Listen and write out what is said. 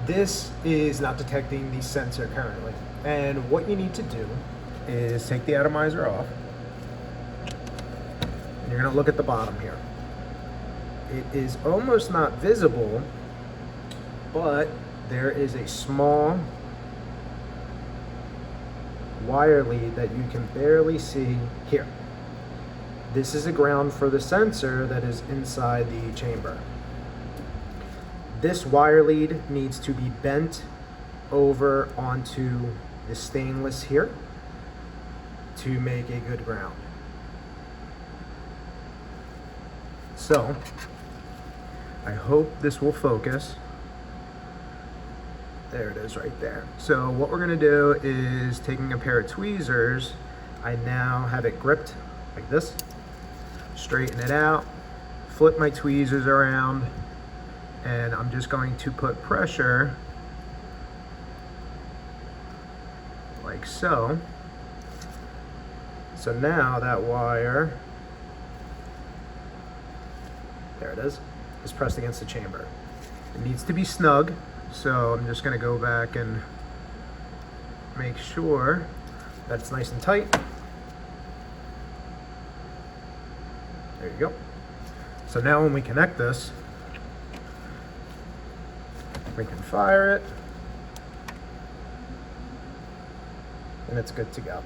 this is not detecting the sensor currently. And what you need to do is take the atomizer off. And you're gonna look at the bottom here. It is almost not visible, but there is a small wire lead that you can barely see here. This is a ground for the sensor that is inside the chamber. This wire lead needs to be bent over onto the stainless here to make a good ground. So, I hope this will focus. There it is right there. So what we're gonna do is taking a pair of tweezers, I now have it gripped like this, straighten it out, flip my tweezers around, and I'm just going to put pressure like so. So now that wire, there it is pressed against the chamber. It needs to be snug, so I'm just gonna go back and make sure that it's nice and tight. There you go. So now when we connect this, we can fire it, and it's good to go.